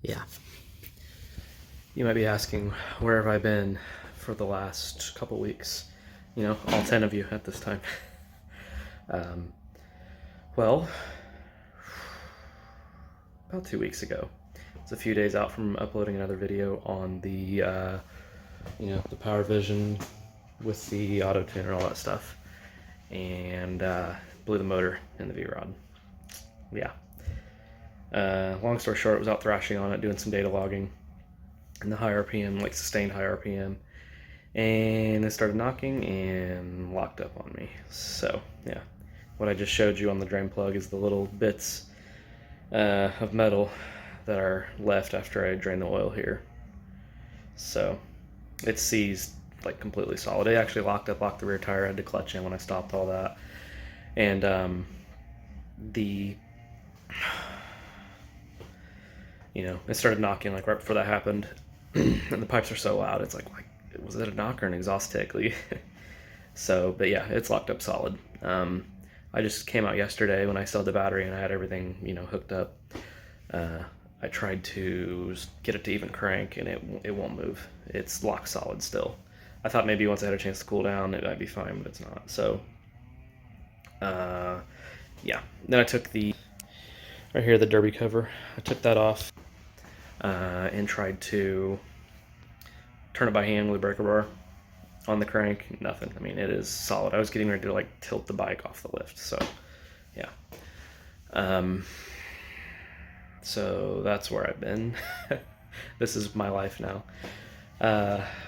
yeah. You might be asking, where have I been for the last couple weeks? You know, all 10 of you at this time. Well, about 2 weeks ago. It's a few days out from uploading another video on the, the Power Vision with the AutoTune and all that stuff. And blew the motor in the V-Rod. Yeah. Long story short, I was out thrashing on it, doing some data logging in the high RPM, like sustained high RPM. And it started knocking and locked up on me. So, yeah. What I just showed you on the drain plug is the little bits of metal that are left after I drain the oil here. So, it's seized like completely solid. It actually locked the rear tire. I had to clutch in when I stopped all that. And it started knocking like right before that happened. And the pipes are so loud, it's like was it a knock or an exhaust tick? So, but yeah, it's locked up solid. I just came out yesterday when I still had the battery and I had everything, hooked up. I tried to get it to even crank and it won't move. It's locked solid still. I thought maybe once I had a chance to cool down, it might be fine, but it's not. So, yeah. Then I took right here, the derby cover. I took that off and tried to turn it by hand with the breaker bar on the crank. Nothing. I mean, it is solid. I was getting ready to like tilt the bike off the lift. So, yeah. So that's where I've been. This is my life now.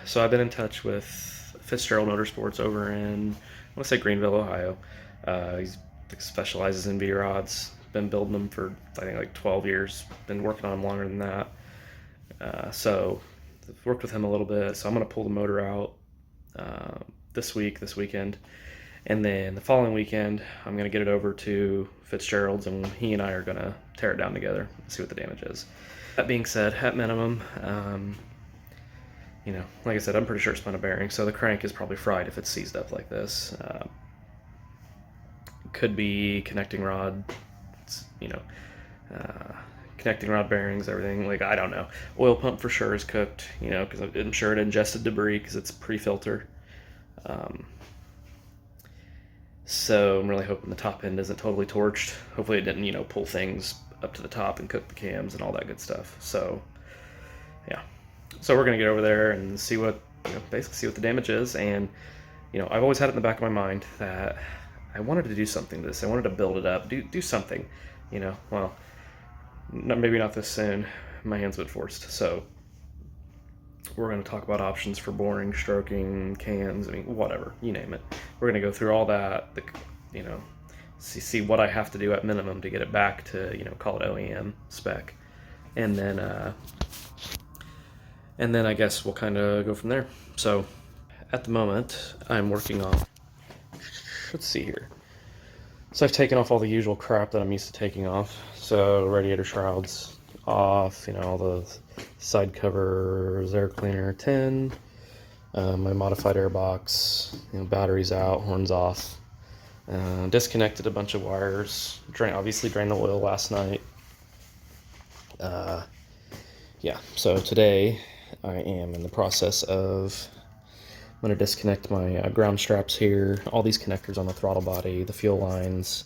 So I've been in touch with Fitzgerald Motorsports over in, I want to say Greenville, Ohio. He specializes in V-rods. Been building them for, I think, like 12 years. Been working on them longer than that. So I've worked with him a little bit. So I'm going to pull the motor out this weekend. And then the following weekend, I'm going to get it over to Fitzgerald's, and he and I are going to tear it down together and see what the damage is. That being said, at minimum, like I said, I'm pretty sure it's spun a bearing, so the crank is probably fried if it's seized up like this. Could be connecting rod, connecting rod bearings, everything. Like, I don't know. Oil pump for sure is cooked, because I'm sure it ingested debris because it's pre-filter. So I'm really hoping the top end isn't totally torched. Hopefully it didn't, pull things up to the top and cook the cams and all that good stuff. So, yeah. So we're going to get over there and see basically see what the damage is. And, I've always had it in the back of my mind that I wanted to do something to this. I wanted to build it up, do something, well, maybe not this soon. My hand's been forced. So we're going to talk about options for boring, stroking, cans, whatever, you name it. We're going to go through all that, see what I have to do at minimum to get it back to, call it OEM spec. And then I guess we'll kind of go from there. So at the moment, I'm working on, let's see here. So I've taken off all the usual crap that I'm used to taking off. So radiator shrouds off, all the side covers, air cleaner tin, my modified air box, batteries out, horns off, disconnected a bunch of wires, obviously drained the oil last night. Yeah, so today I am in the process of, I'm going to disconnect my ground straps here, all these connectors on the throttle body, the fuel lines,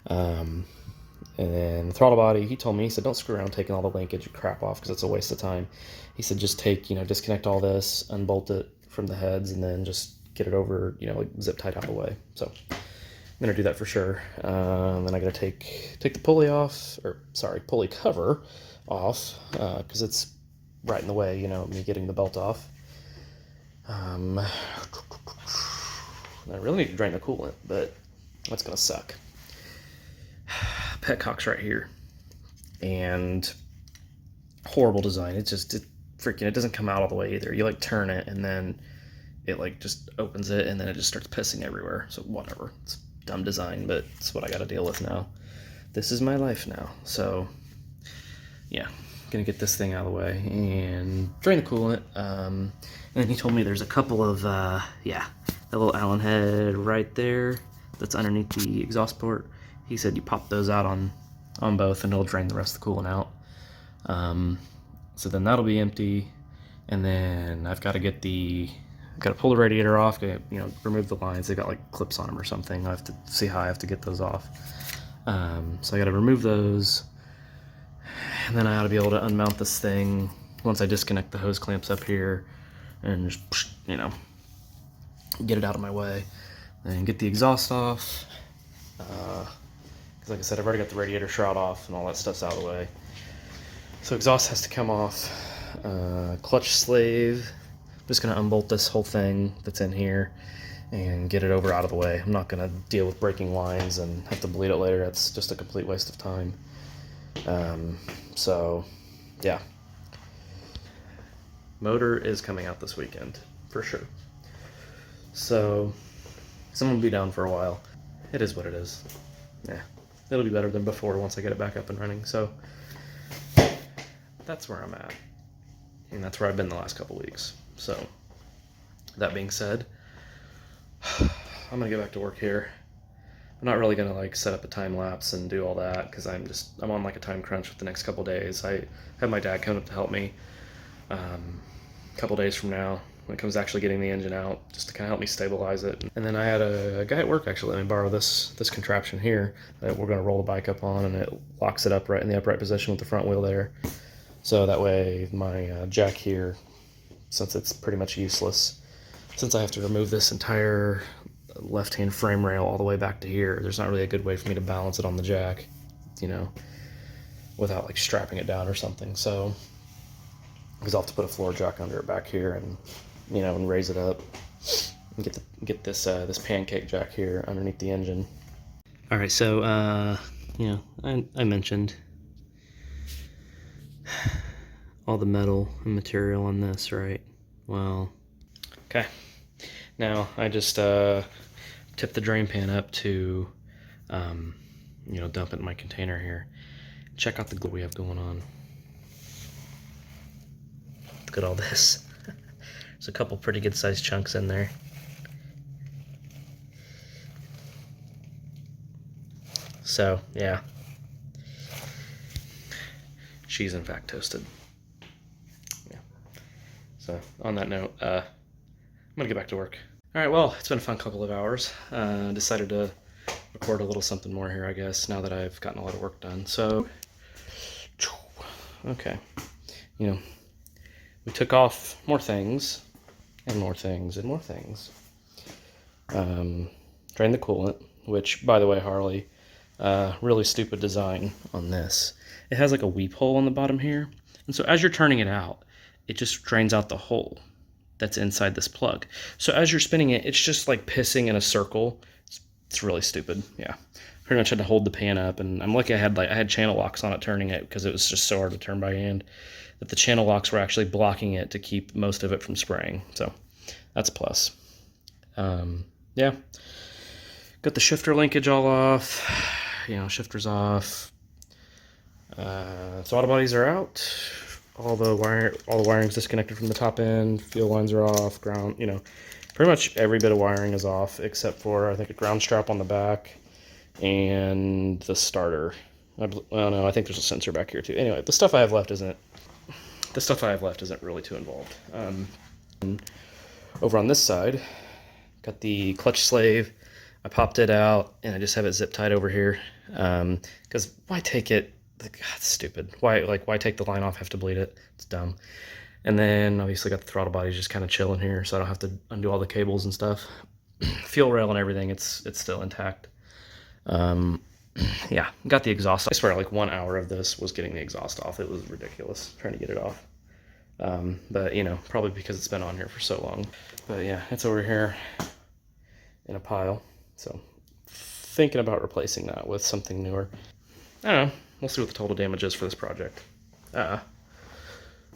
and then the throttle body, he told me, he said, don't screw around taking all the linkage and crap off because it's a waste of time. He said, just disconnect all this, unbolt it from the heads, and then just get it over, like zip tied out of the way. So I'm going to do that for sure. Then I got to take the pulley off, pulley cover off, because it's right in the way, me getting the belt off. I really need to drain the coolant, but that's going to suck. Petcock's right here, and horrible design. It doesn't come out all the way either. You turn it and then it just opens it and then it just starts pissing everywhere. So whatever, it's dumb design, but it's what I got to deal with now. This is my life now. So yeah, gonna get this thing out of the way and drain the coolant. And then he told me there's a couple of that little Allen head right there that's underneath the exhaust port. He said you pop those out on both and it'll drain the rest of the coolant out. So then that'll be empty, and then I've got to pull the radiator off, remove the lines. They got like clips on them or something. I have to see how I have to get those off. So I got to remove those, and then I ought to be able to unmount this thing once I disconnect the hose clamps up here, and just, get it out of my way, and get the exhaust off. Because like I said, I've already got the radiator shroud off and all that stuff's out of the way. So exhaust has to come off. Clutch slave. I'm just gonna unbolt this whole thing that's in here and get it over out of the way. I'm not gonna deal with breaking lines and have to bleed it later. That's just a complete waste of time. So yeah. Motor is coming out this weekend, for sure. So someone will be down for a while. It is what it is. Yeah, it'll be better than before once I get it back up and running. So that's where I'm at, and that's where I've been the last couple weeks. So that being said, I'm gonna get back to work here. I'm not really gonna like set up a time lapse and do all that because I'm on like a time crunch with the next couple days. I have my dad coming up to help me a couple days from now when it comes to actually getting the engine out, just to kind of help me stabilize it. And then I had a guy at work actually let me borrow this contraption here that we're gonna roll the bike up on, and it locks it up right in the upright position with the front wheel there. So that way my jack here, since it's pretty much useless, since I have to remove this entire left-hand frame rail all the way back to here, there's not really a good way for me to balance it on the jack, without like strapping it down or something. So, because I'll have to put a floor jack under it back here and, and raise it up and get this this pancake jack here underneath the engine. All right, so I mentioned all the metal and material on this, right? Well, okay. Now I just tipped the drain pan up to, dump it in my container here. Check out the glue we have going on. Look at all this. There's a couple pretty good sized chunks in there. So yeah, she's in fact toasted. Yeah. So on that note, I'm gonna get back to work. All right, well, it's been a fun couple of hours. Decided to record a little something more here, I guess, now that I've gotten a lot of work done. So, okay, we took off more things, and more things, and more things. Drained the coolant, which, by the way, Harley, really stupid design on this. It has like a weep hole on the bottom here, and so as you're turning it out, it just drains out the hole that's inside this plug. So as you're spinning it, it's just like pissing in a circle. It's really stupid. Yeah, pretty much had to hold the pan up, and I'm lucky I had channel locks on it turning it, because it was just so hard to turn by hand that the channel locks were actually blocking it to keep most of it from spraying. So that's a plus. Yeah, got the shifter linkage all off. Shifter's off. Throttle bodies are out. All the wiring's disconnected from the top end. Fuel lines are off. Ground, pretty much every bit of wiring is off except for, I think, a ground strap on the back and the starter. Well, no, I think there's a sensor back here too. Anyway, the stuff I have left isn't really too involved. Over on this side, got the clutch slave. I popped it out and I just have it zip tied over here. Because why take it? God, it's stupid. Why take the line off? Have to bleed it? It's dumb. And then obviously got the throttle body just kind of chilling here, so I don't have to undo all the cables and stuff. Fuel rail and everything, it's still intact. Yeah, got the exhaust. I swear, like 1 hour of this was getting the exhaust off. It was ridiculous trying to get it off. But probably because it's been on here for so long. But yeah, it's over here in a pile. So thinking about replacing that with something newer. I don't know. We'll see what the total damage is for this project.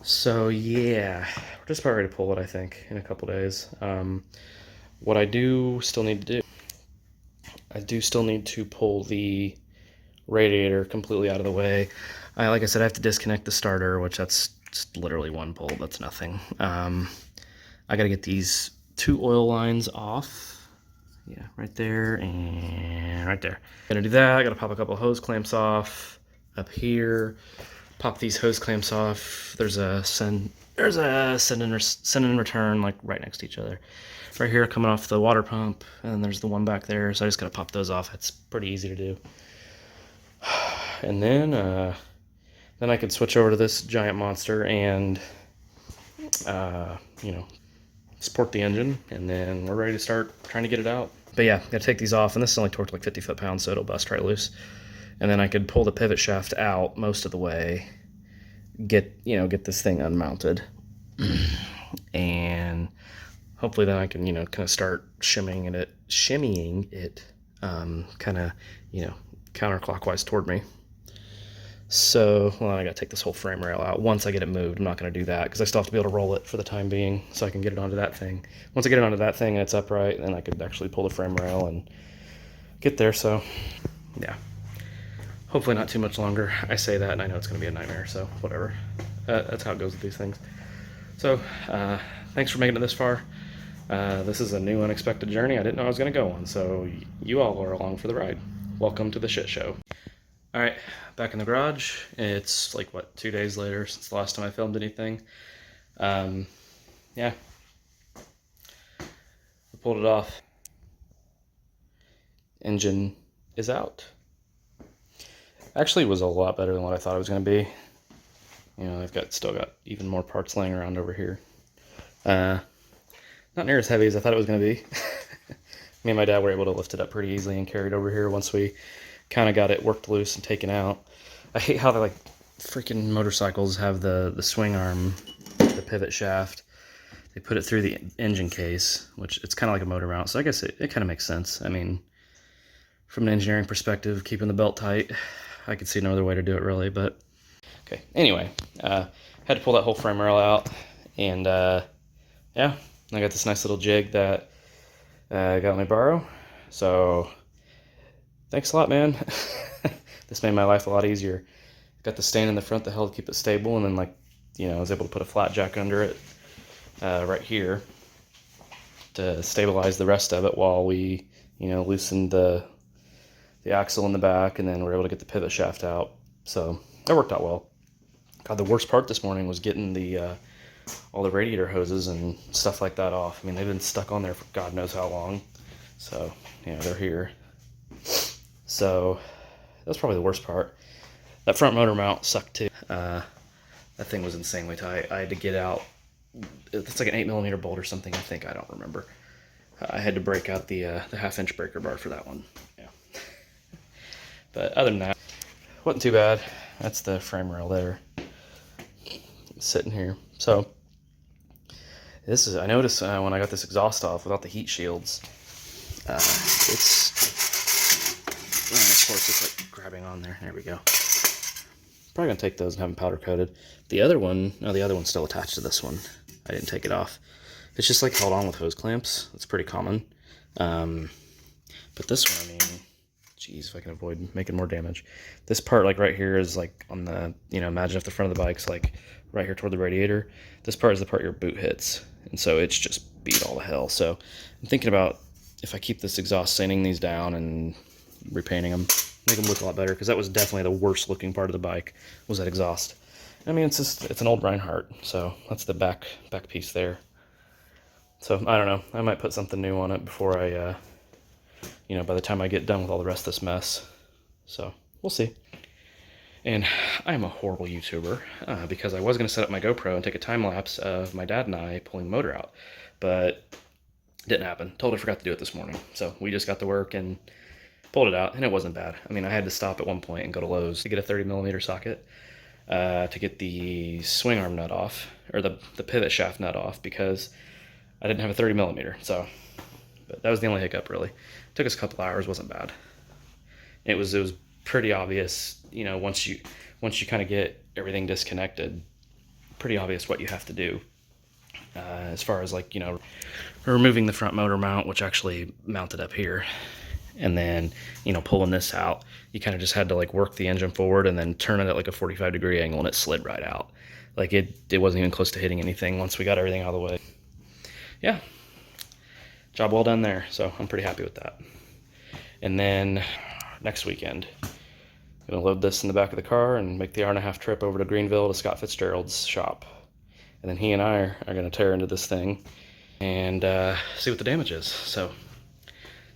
So yeah, we're just about ready to pull it, I think, in a couple days. What I do still need to do, I do still need to pull the radiator completely out of the way. Like I said, I have to disconnect the starter, which that's just literally one pull. That's nothing. I got to get these 2 oil lines off. Yeah, right there and right there. Gonna do that. I got to pop a couple hose clamps off up here. pop these hose clamps off. There's a send and return like right next to each other. Right here coming off the water pump, and there's the one back there, so I just gotta pop those off. It's pretty easy to do. And then I could switch over to this giant monster and you know, support the engine, and then we're ready to start trying to get it out. But yeah, gotta take these off, and this is only torqued like 50 foot-pounds, so it'll bust right loose. And then I could pull the pivot shaft out most of the way, get this thing unmounted, and hopefully then I can, kind of start shimmying it, kind of, counterclockwise toward me. So, well, I gotta take this whole frame rail out. Once I get it moved, I'm not gonna do that because I still have to be able to roll it for the time being so I can get it onto that thing. Once I get it onto that thing and it's upright, then I could actually pull the frame rail and get there. So, yeah. Hopefully not too much longer. I say that and I know it's gonna be a nightmare, so whatever. That's how it goes with these things. So, thanks for making it this far. This is a new, unexpected journey I didn't know I was gonna go on, so you all are along for the ride. Welcome to the shit show. All right, back in the garage. It's like, what, 2 days later since the last time I filmed anything. Yeah. I pulled it off. Engine is out. Actually, it was a lot better than what I thought it was going to be. I've still got even more parts laying around over here. Not near as heavy as I thought it was going to be. Me and my dad were able to lift it up pretty easily and carry it over here once we kind of got it worked loose and taken out. I hate how freaking motorcycles have the swing arm, the pivot shaft. They put it through the engine case, which it's kind of like a motor mount, so I guess it kind of makes sense. I mean, from an engineering perspective, keeping the belt tight, I could see no other way to do it really, but okay. Anyway, had to pull that whole frame rail out, and yeah, I got this nice little jig that I got me borrow, so thanks a lot, man. This made my life a lot easier. Got the stand in the front that helped keep it stable, and then I was able to put a flat jack under it right here to stabilize the rest of it while we loosened the axle in the back, and then we're able to get the pivot shaft out. So that worked out well. God, the worst part this morning was getting all the radiator hoses and stuff like that off. I mean, they've been stuck on there for God knows how long. So they're here. So that's probably the worst part. That front motor mount sucked too. That thing was insanely tight. I had to get out. It's like an 8mm bolt or something, I think. I don't remember. I had to break out the 1/2-inch breaker bar for that one. Yeah. But other than that, wasn't too bad. That's the frame rail there, sitting here. So I noticed when I got this exhaust off without the heat shields, of course it's like grabbing on there. There we go. Probably gonna take those and have them powder coated. The other one's still attached to this one. I didn't take it off. It's just like held on with hose clamps. That's pretty common. But this one, I mean, geez, if I can avoid making more damage. This part, like right here, is like on the, imagine if the front of the bike's like right here toward the radiator. This part is the part your boot hits, and so it's just beat all to hell. So I'm thinking about if I keep this exhaust, sanding these down and repainting them, make them look a lot better, because that was definitely the worst looking part of the bike, was that exhaust. I mean, it's an old Reinhardt, so that's the back piece there. So I don't know, I might put something new on it before I by the time I get done with all the rest of this mess. So we'll see. And I am a horrible YouTuber, because I was going to set up my GoPro and take a time lapse of my dad and I pulling the motor out, but it didn't happen. Totally forgot to do it this morning. So we just got to work and pulled it out, and it wasn't bad. I mean, I had to stop at one point and go to Lowe's to get a 30mm socket to get the swing arm nut off, or the pivot shaft nut off, because I didn't have a 30mm. So, but that was the only hiccup really. It took us a couple hours, wasn't bad. It was pretty obvious, once you kind of get everything disconnected, pretty obvious what you have to do. As far as removing the front motor mount, which actually mounted up here, and then pulling this out, you kind of just had to work the engine forward and then turn it at a 45-degree angle, and it slid right out. It wasn't even close to hitting anything once we got everything out of the way. Yeah, job well done there. So I'm pretty happy with that. And then next weekend, Gonna load this in the back of the car and make the hour-and-a-half trip over to Greenville to Scott Fitzgerald's shop. And then he and I are gonna tear into this thing and see what the damage is. So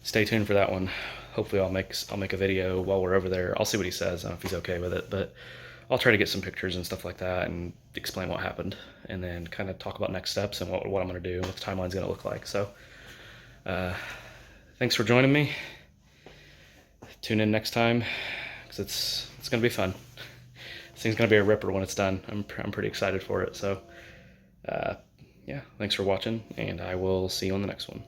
stay tuned for that one. Hopefully I'll make a video while we're over there. I'll see what he says. I don't know if he's okay with it, but I'll try to get some pictures and stuff like that and explain what happened, and then kind of talk about next steps and what I'm gonna do and what the timeline's gonna look like. So thanks for joining me. Tune in next time, because it's gonna be fun. This thing's gonna be a ripper when it's done. I'm pretty excited for it. So yeah, thanks for watching, and I will see you on the next one.